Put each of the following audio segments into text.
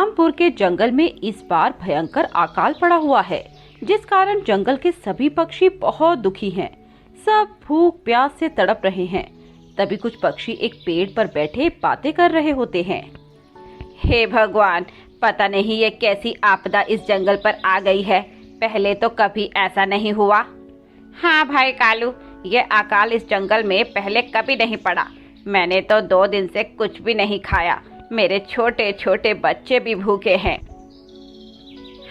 रामपुर के जंगल में इस बार भयंकर अकाल पड़ा हुआ है, जिस कारण जंगल के सभी पक्षी बहुत दुखी हैं। सब भूख प्यास से तड़प रहे हैं। तभी कुछ पक्षी एक पेड़ पर बैठे बातें कर रहे होते हैं। हे भगवान, पता नहीं ये कैसी आपदा इस जंगल पर आ गई है। पहले तो कभी ऐसा नहीं हुआ। हाँ भाई कालू, ये अकाल इस जंगल में पहले कभी नहीं पड़ा। मैंने तो 2 दिन से कुछ भी नहीं खाया। मेरे छोटे छोटे बच्चे भी भूखे हैं।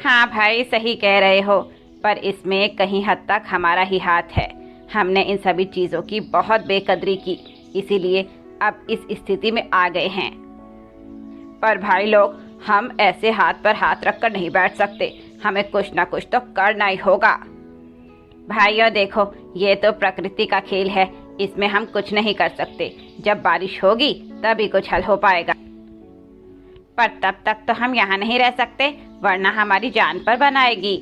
हाँ भाई, सही कह रहे हो, पर इसमें कहीं हद तक हमारा ही हाथ है। हमने इन सभी चीज़ों की बहुत बेकदरी की, इसीलिए अब इस स्थिति में आ गए हैं। पर भाई लोग, हम ऐसे हाथ पर हाथ रखकर नहीं बैठ सकते। हमें कुछ ना कुछ तो करना ही होगा। भाइयों देखो, ये तो प्रकृति का खेल है, इसमें हम कुछ नहीं कर सकते। जब बारिश होगी तभी कुछ हल हो पाएगा। पर तब तक तो हम यहाँ नहीं रह सकते, वरना हमारी जान पर बनाएगी।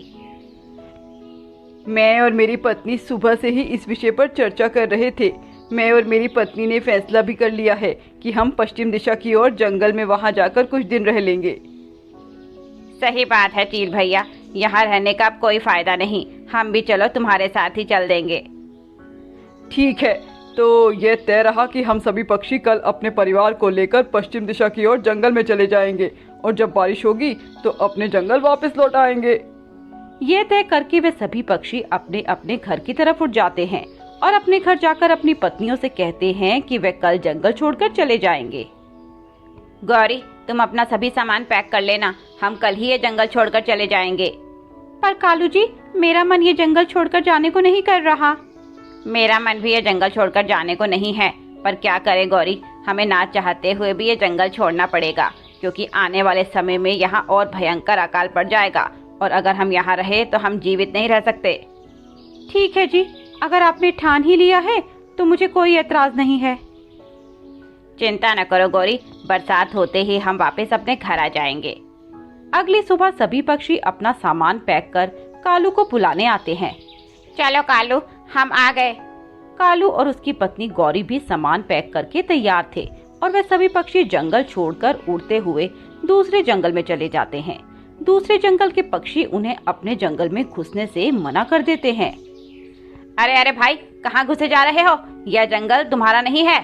मैं और मेरी पत्नी सुबह से ही इस विषय पर चर्चा कर रहे थे। मैं और मेरी पत्नी ने फैसला भी कर लिया है कि हम पश्चिम दिशा की ओर जंगल में वहां जाकर कुछ दिन रह लेंगे। सही बात है चील भैया, यहाँ रहने का अब कोई फायदा नहीं। हम भी चलो तुम्हारे साथ ही चल देंगे। ठीक है, तो यह तय रहा कि हम सभी पक्षी कल अपने परिवार को लेकर पश्चिम दिशा की ओर जंगल में चले जाएंगे और जब बारिश होगी तो अपने जंगल वापस लौट आएंगे। ये तय करके वे सभी पक्षी अपने अपने घर की तरफ उठ जाते हैं और अपने घर जाकर अपनी पत्नियों से कहते हैं कि वे कल जंगल छोड़कर चले जाएंगे। गौरी, तुम अपना सभी सामान पैक कर लेना, हम कल ही ये जंगल छोड़कर चले जाएंगे। पर कालू जी, मेरा मन ये जंगल छोड़कर जाने को नहीं कर रहा। मेरा मन भी ये जंगल छोड़कर जाने को नहीं है, पर क्या करें गौरी, हमें ना चाहते हुए भी ये जंगल छोड़ना पड़ेगा, क्योंकि आने वाले समय में यहाँ और भयंकर अकाल पड़ जाएगा और अगर हम यहाँ रहे तो हम जीवित नहीं रह सकते। ठीक है जी, अगर आपने ठान ही लिया है तो मुझे कोई एतराज नहीं है। चिंता न करो गौरी, बरसात होते ही हम वापस अपने घर आ जाएंगे। अगली सुबह सभी पक्षी अपना सामान पैक कर कालू को बुलाने आते हैं। चलो कालू, हम आ गए। कालू और उसकी पत्नी गौरी भी सामान पैक करके तैयार थे और वे सभी पक्षी जंगल छोड़कर उड़ते हुए दूसरे जंगल में चले जाते हैं। दूसरे जंगल के पक्षी उन्हें अपने जंगल में घुसने से मना कर देते हैं। अरे अरे भाई, कहाँ घुसे जा रहे हो? यह जंगल तुम्हारा नहीं है।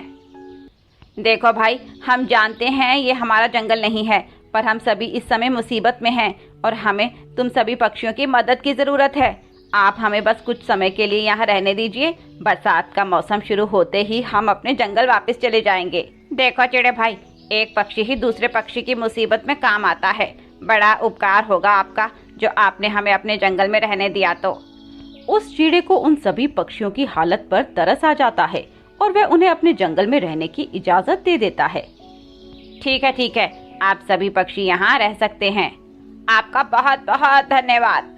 देखो भाई, हम जानते हैं ये हमारा जंगल नहीं है, पर हम सभी इस समय मुसीबत में हैं और हमें तुम सभी पक्षियों की मदद की जरूरत है। आप हमें बस कुछ समय के लिए यहाँ रहने दीजिए। बरसात का मौसम शुरू होते ही हम अपने जंगल वापस चले जाएंगे। देखो चिड़े भाई, एक पक्षी ही दूसरे पक्षी की मुसीबत में काम आता है। बड़ा उपकार होगा आपका जो आपने हमें अपने जंगल में रहने दिया। तो उस चिड़े को उन सभी पक्षियों की हालत पर तरस आ जाता है और वह उन्हें अपने जंगल में रहने की इजाजत दे देता है। ठीक है, आप सभी पक्षी यहाँ रह सकते हैं। आपका बहुत बहुत धन्यवाद।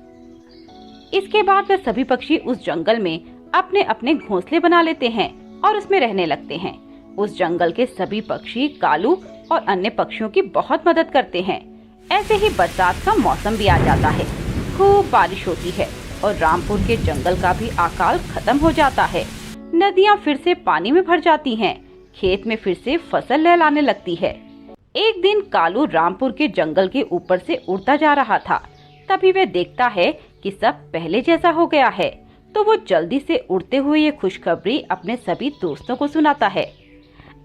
इसके बाद वे सभी पक्षी उस जंगल में अपने अपने घोंसले बना लेते हैं और उसमें रहने लगते हैं। उस जंगल के सभी पक्षी कालू और अन्य पक्षियों की बहुत मदद करते हैं। ऐसे ही बरसात का मौसम भी आ जाता है, खूब बारिश होती है और रामपुर के जंगल का भी अकाल खत्म हो जाता है। नदियाँ फिर से पानी में भर जाती हैं, खेत में फिर से फसल लहलाने लगती है। एक दिन कालू रामपुर के जंगल के ऊपर से उड़ता जा रहा था। तभी वह देखता है कि सब पहले जैसा हो गया है, तो वो जल्दी से उड़ते हुए ये खुशखबरी अपने सभी दोस्तों को सुनाता है।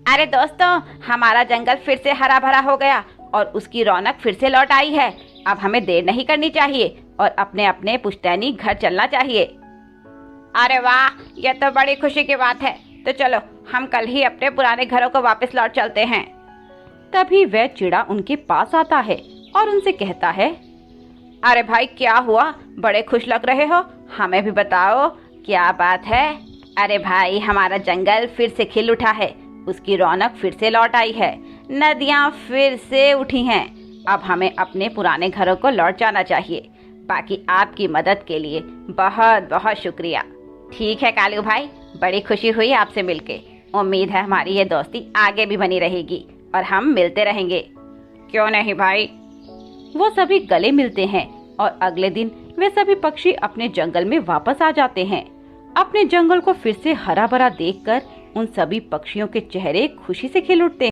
अरे दोस्तों, हमारा जंगल फिर से हरा भरा हो गया और उसकी रौनक फिर से लौट आई है। अब हमें देर नहीं करनी चाहिए और अपने अपने पुश्तैनी घर चलना चाहिए। अरे वाह, यह तो बड़ी खुशी की बात है। तो चलो हम कल ही अपने पुराने घरों को वापस लौट चलते हैं। तभी वह चिड़ा उनके पास आता है और उनसे कहता है, अरे भाई, क्या हुआ? बड़े खुश लग रहे हो, हमें भी बताओ क्या बात है। अरे भाई, हमारा जंगल फिर से खिल उठा है, उसकी रौनक फिर से लौट आई है, नदियाँ फिर से उठी हैं। अब हमें अपने पुराने घरों को लौट जाना चाहिए। बाकी आपकी मदद के लिए बहुत बहुत शुक्रिया। ठीक है कालू भाई, बड़ी खुशी हुई आपसे मिलके। उम्मीद है हमारी ये दोस्ती आगे भी बनी रहेगी और हम मिलते रहेंगे। क्यों नहीं भाई। वो सभी गले मिलते हैं और अगले दिन वे सभी पक्षी अपने जंगल में वापस आ जाते हैं। अपने जंगल को फिर से हरा भरा देखकर उन सभी पक्षियों के चेहरे खुशी से खिल उठते हैं।